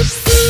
Assalamualaikum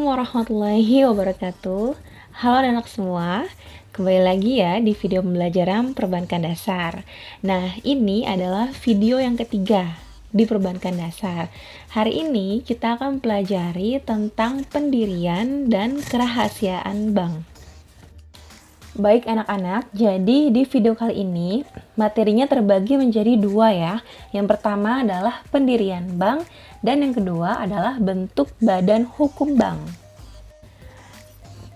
warahmatullahi wabarakatuh. Halo anak semua, kembali lagi ya di video pembelajaran perbankan dasar. Nah, ini adalah video yang ketiga di perbankan dasar. Hari ini kita akan pelajari tentang pendirian dan kerahasiaan bank. Baik anak-anak, jadi di video kali ini materinya terbagi menjadi dua ya. Yang pertama adalah pendirian bank dan yang kedua adalah bentuk badan hukum bank.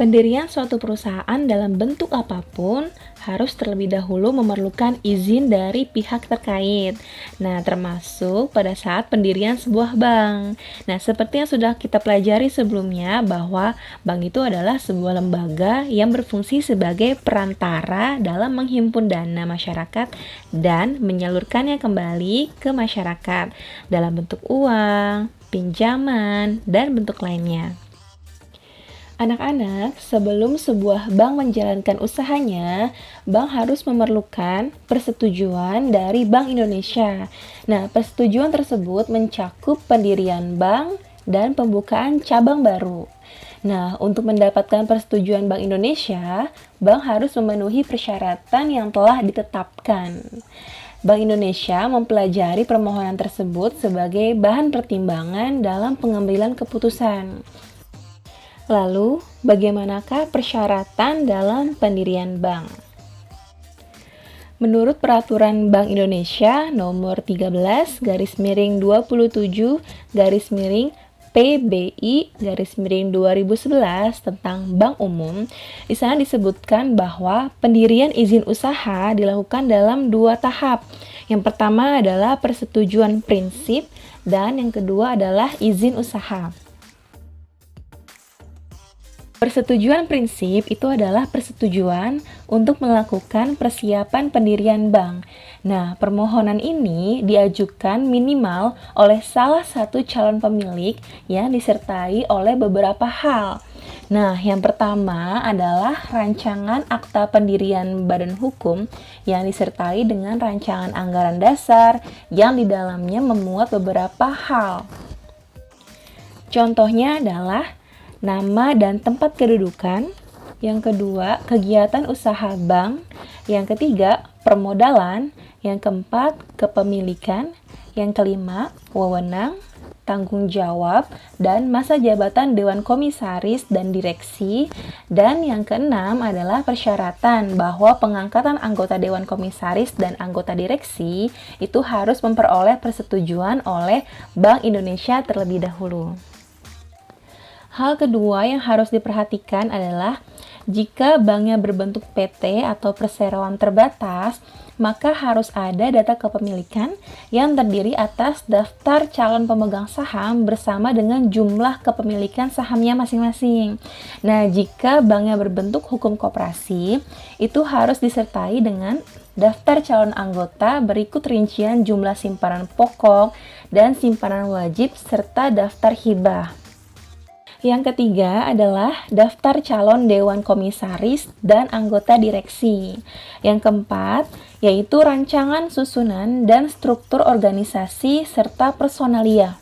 Pendirian suatu perusahaan dalam bentuk apapun harus terlebih dahulu memerlukan izin dari pihak terkait. Nah, termasuk pada saat pendirian sebuah bank. Nah, seperti yang sudah kita pelajari sebelumnya bahwa bank itu adalah sebuah lembaga yang berfungsi sebagai perantara dalam menghimpun dana masyarakat dan menyalurkannya kembali ke masyarakat dalam bentuk uang, pinjaman, dan bentuk lainnya. Anak-anak, sebelum sebuah bank menjalankan usahanya, bank harus memerlukan persetujuan dari Bank Indonesia. Nah, persetujuan tersebut mencakup pendirian bank dan pembukaan cabang baru. Nah, untuk mendapatkan persetujuan Bank Indonesia, bank harus memenuhi persyaratan yang telah ditetapkan. Bank Indonesia mempelajari permohonan tersebut sebagai bahan pertimbangan dalam pengambilan keputusan. Lalu, bagaimanakah persyaratan dalam pendirian bank? Menurut Peraturan Bank Indonesia Nomor 13/27/PBI/2011 tentang Bank Umum, di sana disebutkan bahwa pendirian izin usaha dilakukan dalam dua tahap. Yang pertama adalah persetujuan prinsip dan yang kedua adalah izin usaha. Persetujuan prinsip itu adalah persetujuan untuk melakukan persiapan pendirian bank. Nah, permohonan ini diajukan minimal oleh salah satu calon pemilik yang disertai oleh beberapa hal. Nah, yang pertama adalah rancangan akta pendirian badan hukum yang disertai dengan rancangan anggaran dasar yang di dalamnya memuat beberapa hal. Contohnya adalah nama dan tempat kedudukan, yang kedua, kegiatan usaha bank, yang ketiga, permodalan, yang keempat, kepemilikan, yang kelima, wewenang, tanggung jawab, dan masa jabatan Dewan Komisaris dan Direksi, dan yang keenam adalah persyaratan bahwa pengangkatan anggota Dewan Komisaris dan anggota direksi itu harus memperoleh persetujuan oleh Bank Indonesia terlebih dahulu. Hal kedua yang harus diperhatikan adalah jika banknya berbentuk PT atau perseroan terbatas, maka harus ada data kepemilikan yang terdiri atas daftar calon pemegang saham bersama dengan jumlah kepemilikan sahamnya masing-masing. Nah, jika banknya berbentuk hukum koperasi, itu harus disertai dengan daftar calon anggota berikut rincian jumlah simpanan pokok dan simpanan wajib serta daftar hibah. Yang ketiga adalah daftar calon Dewan Komisaris dan anggota direksi. Yang keempat, yaitu rancangan susunan dan struktur organisasi serta personalia.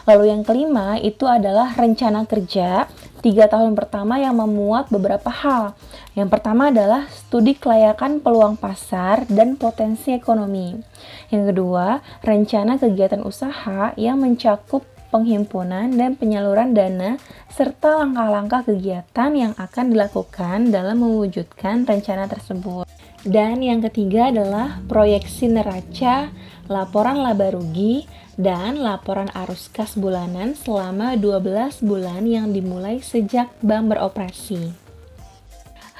Lalu yang kelima, itu adalah rencana kerja 3 tahun pertama yang memuat beberapa hal. Yang pertama adalah studi kelayakan peluang pasar dan potensi ekonomi. Yang kedua, rencana kegiatan usaha yang mencakup penghimpunan dan penyaluran dana, serta langkah-langkah kegiatan yang akan dilakukan dalam mewujudkan rencana tersebut. Dan yang ketiga adalah proyeksi neraca, laporan laba rugi, dan laporan arus kas bulanan selama 12 bulan yang dimulai sejak bank beroperasi.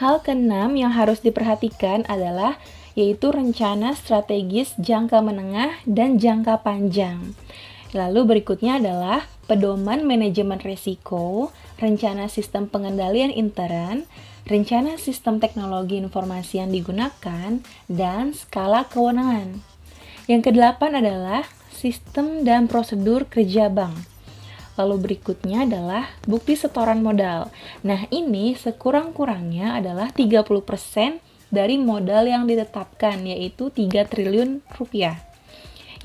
Hal keenam yang harus diperhatikan adalah yaitu rencana strategis jangka menengah dan jangka panjang. Lalu berikutnya adalah pedoman manajemen risiko, rencana sistem pengendalian intern, rencana sistem teknologi informasi yang digunakan, dan skala kewenangan. Yang kedelapan adalah sistem dan prosedur kerja bank. Lalu berikutnya adalah bukti setoran modal. Nah, ini sekurang-kurangnya adalah 30% dari modal yang ditetapkan, yaitu 3 triliun rupiah.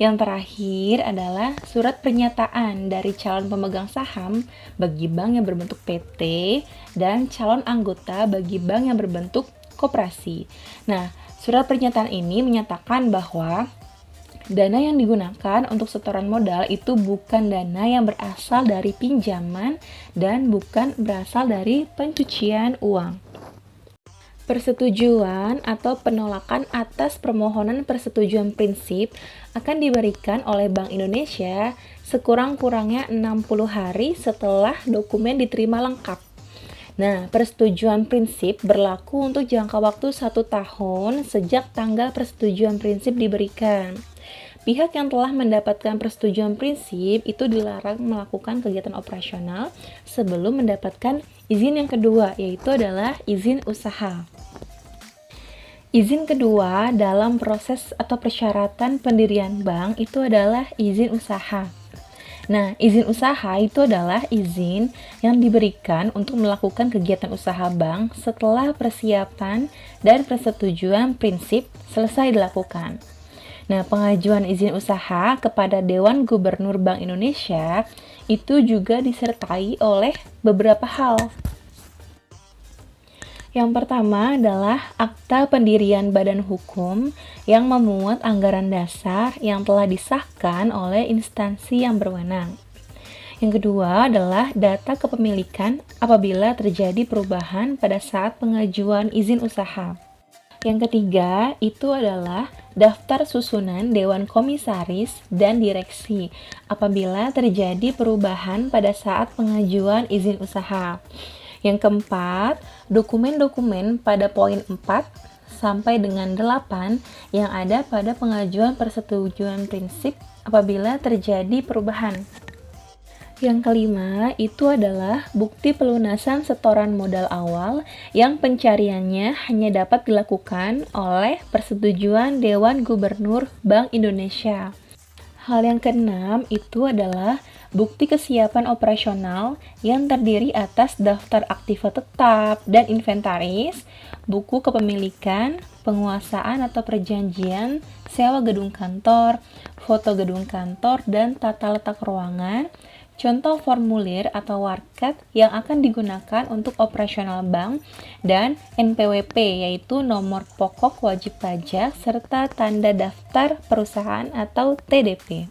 Yang terakhir adalah surat pernyataan dari calon pemegang saham bagi bank yang berbentuk PT dan calon anggota bagi bank yang berbentuk koperasi. Nah, surat pernyataan ini menyatakan bahwa dana yang digunakan untuk setoran modal itu bukan dana yang berasal dari pinjaman dan bukan berasal dari pencucian uang. Persetujuan atau penolakan atas permohonan persetujuan prinsip akan diberikan oleh Bank Indonesia sekurang-kurangnya 60 hari setelah dokumen diterima lengkap. Nah, persetujuan prinsip berlaku untuk jangka waktu 1 tahun sejak tanggal persetujuan prinsip diberikan. Pihak yang telah mendapatkan persetujuan prinsip itu dilarang melakukan kegiatan operasional sebelum mendapatkan izin yang kedua, yaitu adalah izin usaha. Izin kedua dalam proses atau persyaratan pendirian bank itu adalah izin usaha. Nah, izin usaha itu adalah izin yang diberikan untuk melakukan kegiatan usaha bank setelah persiapan dan persetujuan prinsip selesai dilakukan. Nah, pengajuan izin usaha kepada Dewan Gubernur Bank Indonesia itu juga disertai oleh beberapa hal. Yang pertama adalah akta pendirian badan hukum yang memuat anggaran dasar yang telah disahkan oleh instansi yang berwenang. Yang kedua adalah data kepemilikan apabila terjadi perubahan pada saat pengajuan izin usaha. Yang ketiga itu adalah daftar susunan Dewan Komisaris dan Direksi apabila terjadi perubahan pada saat pengajuan izin usaha. Yang keempat, dokumen-dokumen pada poin 4 sampai dengan 8 yang ada pada pengajuan persetujuan prinsip apabila terjadi perubahan. Yang kelima itu adalah bukti pelunasan setoran modal awal yang pencariannya hanya dapat dilakukan oleh persetujuan Dewan Gubernur Bank Indonesia. Hal yang keenam itu adalah bukti kesiapan operasional yang terdiri atas daftar aktiva tetap dan inventaris, buku kepemilikan, penguasaan atau perjanjian, sewa gedung kantor, foto gedung kantor, dan tata letak ruangan, contoh formulir atau warkat yang akan digunakan untuk operasional bank, dan NPWP yaitu nomor pokok wajib pajak serta tanda daftar perusahaan atau TDP.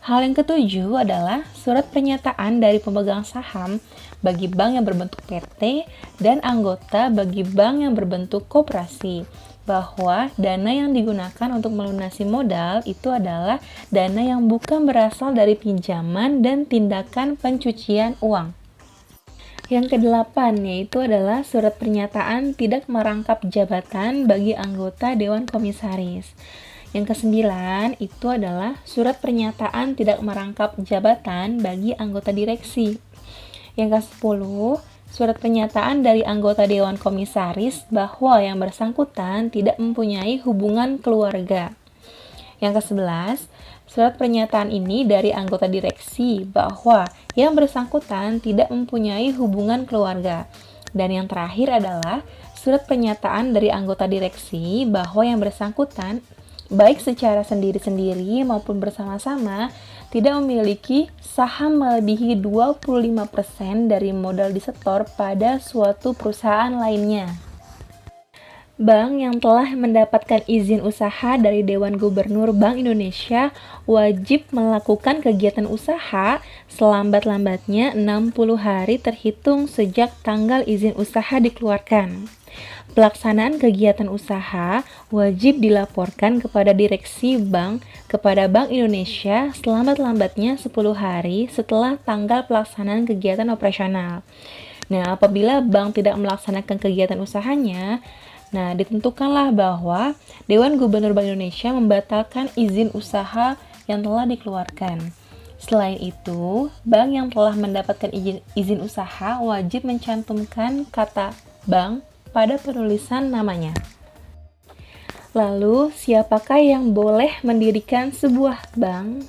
Hal yang ketujuh adalah surat pernyataan dari pemegang saham bagi bank yang berbentuk PT dan anggota bagi bank yang berbentuk koperasi bahwa dana yang digunakan untuk melunasi modal itu adalah dana yang bukan berasal dari pinjaman dan tindakan pencucian uang. Yang kedelapan yaitu adalah surat pernyataan tidak merangkap jabatan bagi anggota Dewan Komisaris. Yang kesembilan itu adalah surat pernyataan tidak merangkap jabatan bagi anggota direksi. Yang kesepuluh, surat pernyataan dari anggota Dewan Komisaris bahwa yang bersangkutan tidak mempunyai hubungan keluarga. Yang ke-11, surat pernyataan ini dari anggota direksi bahwa yang bersangkutan tidak mempunyai hubungan keluarga. Dan yang terakhir adalah surat pernyataan dari anggota direksi bahwa yang bersangkutan baik secara sendiri-sendiri maupun bersama-sama tidak memiliki saham melebihi 25% dari modal disetor pada suatu perusahaan lainnya. Bank yang telah mendapatkan izin usaha dari Dewan Gubernur Bank Indonesia wajib melakukan kegiatan usaha selambat-lambatnya 60 hari terhitung sejak tanggal izin usaha dikeluarkan. Pelaksanaan kegiatan usaha wajib dilaporkan kepada direksi bank kepada Bank Indonesia selambat-lambatnya 10 hari setelah tanggal pelaksanaan kegiatan operasional. Nah, apabila bank tidak melaksanakan kegiatan usahanya, ditentukanlah bahwa Dewan Gubernur Bank Indonesia membatalkan izin usaha yang telah dikeluarkan. Selain itu, bank yang telah mendapatkan izin usaha wajib mencantumkan kata bank pada penulisan namanya. Lalu, siapakah yang boleh mendirikan sebuah bank?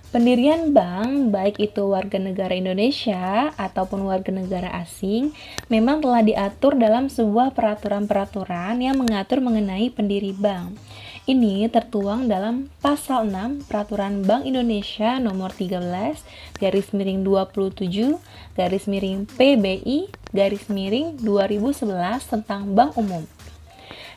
Pendirian bank, baik itu warga negara Indonesia ataupun warga negara asing, memang telah diatur dalam sebuah peraturan-peraturan yang mengatur mengenai pendiri bank. Ini tertuang dalam pasal 6 Peraturan Bank Indonesia nomor 13 garis miring 27 garis miring PBI garis miring 2011 tentang bank umum.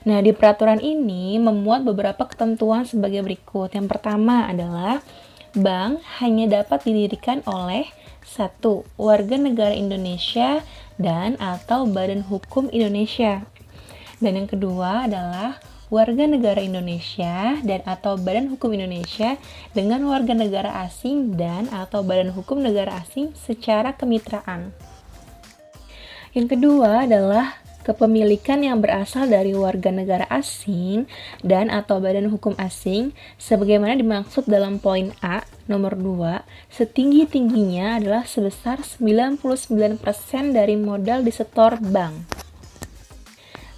Nah, di peraturan ini memuat beberapa ketentuan sebagai berikut. Yang pertama adalah bank hanya dapat didirikan oleh 1. Warga negara Indonesia dan atau Badan Hukum Indonesia. Dan yang kedua adalah warga negara Indonesia dan atau Badan Hukum Indonesia dengan warga negara asing dan atau Badan Hukum negara asing secara kemitraan. Yang kedua adalah kepemilikan yang berasal dari warga negara asing dan atau badan hukum asing sebagaimana dimaksud dalam poin A nomor 2 setinggi-tingginya adalah sebesar 99% dari modal disetor bank.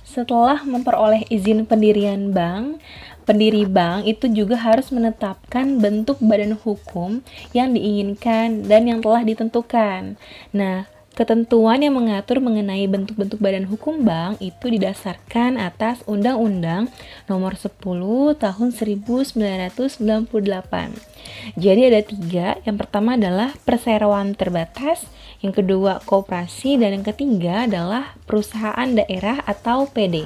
Setelah memperoleh izin pendirian bank, pendiri bank itu juga harus menetapkan bentuk badan hukum yang diinginkan dan yang telah ditentukan. Nah, ketentuan yang mengatur mengenai bentuk-bentuk badan hukum bank itu didasarkan atas Undang-Undang Nomor 10 Tahun 1998. Jadi ada 3, yang pertama adalah perseroan terbatas, yang kedua koperasi, dan yang ketiga adalah perusahaan daerah atau PD.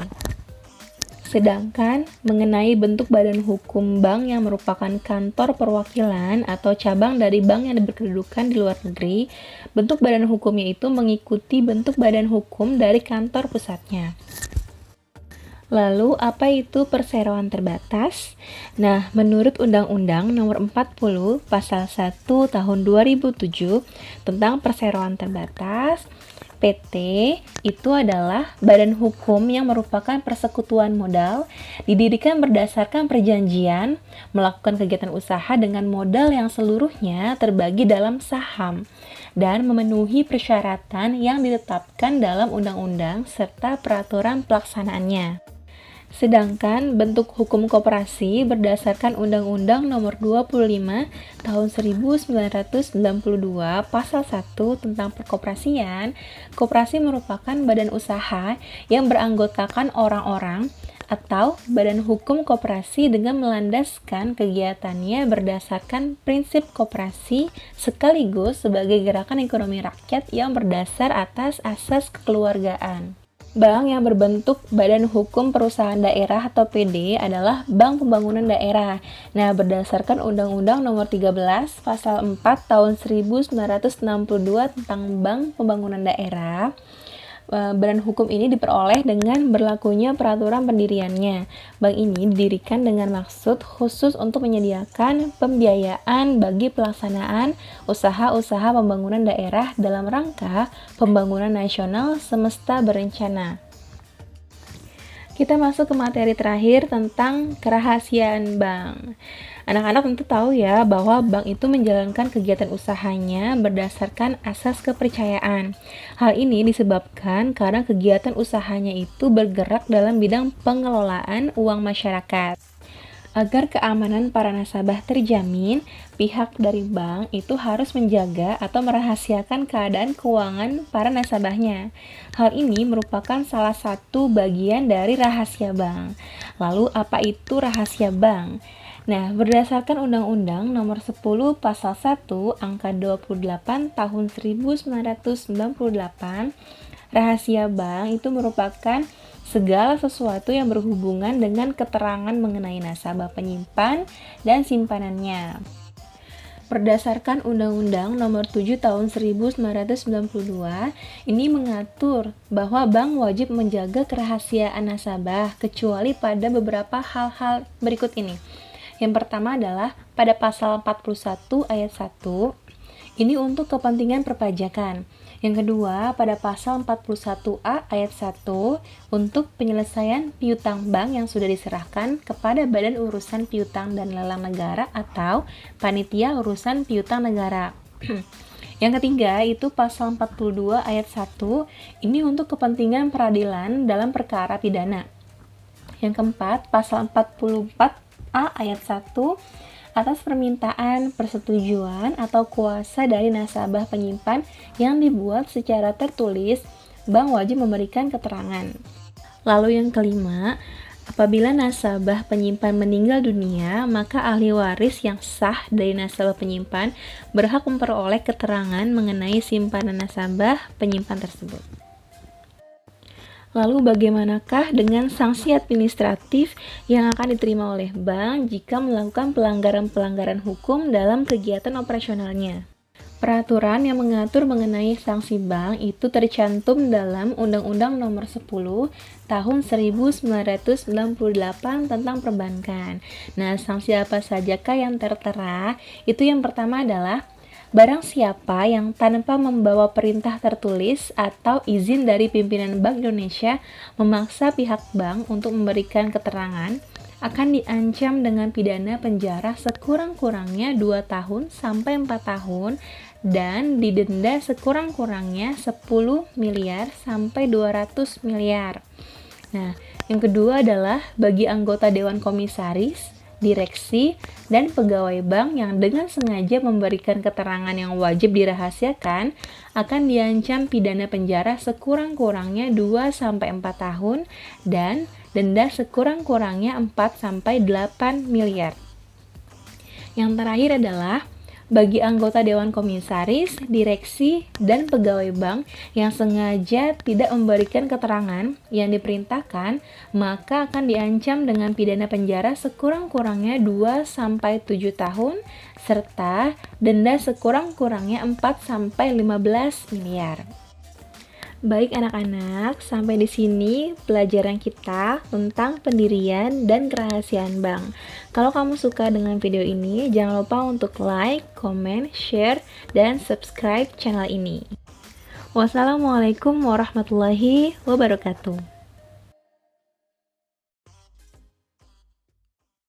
Sedangkan mengenai bentuk badan hukum bank yang merupakan kantor perwakilan atau cabang dari bank yang berkedudukan di luar negeri, bentuk badan hukumnya itu mengikuti bentuk badan hukum dari kantor pusatnya. Lalu, apa itu perseroan terbatas? Nah, menurut Undang-Undang Nomor 40 Pasal 1 Tahun 2007 tentang perseroan terbatas, PT itu adalah badan hukum yang merupakan persekutuan modal, didirikan berdasarkan perjanjian, melakukan kegiatan usaha dengan modal yang seluruhnya terbagi dalam saham, dan memenuhi persyaratan yang ditetapkan dalam undang-undang serta peraturan pelaksanaannya. Sedangkan bentuk hukum koperasi berdasarkan Undang-Undang Nomor 25 Tahun 1992 Pasal 1 tentang perkoperasian, koperasi merupakan badan usaha yang beranggotakan orang-orang atau badan hukum koperasi dengan melandaskan kegiatannya berdasarkan prinsip koperasi sekaligus sebagai gerakan ekonomi rakyat yang berdasar atas asas kekeluargaan. Bank yang berbentuk Badan Hukum Perusahaan Daerah atau PD adalah Bank Pembangunan Daerah. Nah, berdasarkan Undang-Undang Nomor 13 Pasal 4 Tahun 1962 tentang Bank Pembangunan Daerah, badan hukum ini diperoleh dengan berlakunya peraturan pendiriannya. Bank ini didirikan dengan maksud khusus untuk menyediakan pembiayaan bagi pelaksanaan usaha-usaha pembangunan daerah dalam rangka pembangunan nasional semesta berencana. Kita masuk ke materi terakhir tentang kerahasiaan bank. Anak-anak tentu tahu ya bahwa bank itu menjalankan kegiatan usahanya berdasarkan asas kepercayaan. Hal ini disebabkan karena kegiatan usahanya itu bergerak dalam bidang pengelolaan uang masyarakat. Agar keamanan para nasabah terjamin, pihak dari bank itu harus menjaga atau merahasiakan keadaan keuangan para nasabahnya. Hal ini merupakan salah satu bagian dari rahasia bank. Lalu, apa itu rahasia bank? Nah, berdasarkan Undang-Undang Nomor 10 Pasal 1 Angka 28 Tahun 1998, rahasia bank itu merupakan segala sesuatu yang berhubungan dengan keterangan mengenai nasabah penyimpan dan simpanannya. Berdasarkan Undang-Undang Nomor 7 Tahun 1992, ini mengatur bahwa bank wajib menjaga kerahasiaan nasabah kecuali pada beberapa hal-hal berikut ini. Yang pertama adalah pada pasal 41 ayat 1, ini untuk kepentingan perpajakan. Yang kedua, pada pasal 41A ayat 1, untuk penyelesaian piutang bank yang sudah diserahkan kepada Badan Urusan Piutang dan Lelang Negara atau Panitia Urusan Piutang Negara. Yang ketiga, itu pasal 42 ayat 1, ini untuk kepentingan peradilan dalam perkara pidana. Yang keempat, pasal 44A ayat 1 atas permintaan, persetujuan, atau kuasa dari nasabah penyimpan yang dibuat secara tertulis, bank wajib memberikan keterangan. Lalu yang kelima, apabila nasabah penyimpan meninggal dunia, maka ahli waris yang sah dari nasabah penyimpan berhak memperoleh keterangan mengenai simpanan nasabah penyimpan tersebut. Lalu bagaimanakah dengan sanksi administratif yang akan diterima oleh bank jika melakukan pelanggaran-pelanggaran hukum dalam kegiatan operasionalnya? Peraturan yang mengatur mengenai sanksi bank itu tercantum dalam Undang-Undang Nomor 10 Tahun 1998 tentang perbankan. Nah, sanksi apa sajakah yang tertera? Itu yang pertama adalah barang siapa yang tanpa membawa perintah tertulis atau izin dari pimpinan Bank Indonesia memaksa pihak bank untuk memberikan keterangan akan diancam dengan pidana penjara sekurang-kurangnya 2 tahun sampai 4 tahun dan didenda sekurang-kurangnya 10 miliar sampai 200 miliar. Nah, yang kedua adalah bagi anggota Dewan Komisaris, direksi, dan pegawai bank yang dengan sengaja memberikan keterangan yang wajib dirahasiakan akan diancam pidana penjara sekurang-kurangnya 2 sampai 4 tahun dan denda sekurang-kurangnya 4 sampai 8 miliar. Yang terakhir adalah bagi anggota Dewan Komisaris, direksi, dan pegawai bank yang sengaja tidak memberikan keterangan yang diperintahkan, maka akan diancam dengan pidana penjara sekurang-kurangnya 2 sampai 7 tahun serta denda sekurang-kurangnya 4 sampai 15 miliar. Baik anak-anak, sampai di sini pelajaran kita tentang pendirian dan kerahasiaan bank. Kalau kamu suka dengan video ini, jangan lupa untuk like, comment, share, dan subscribe channel ini. Wassalamualaikum warahmatullahi wabarakatuh.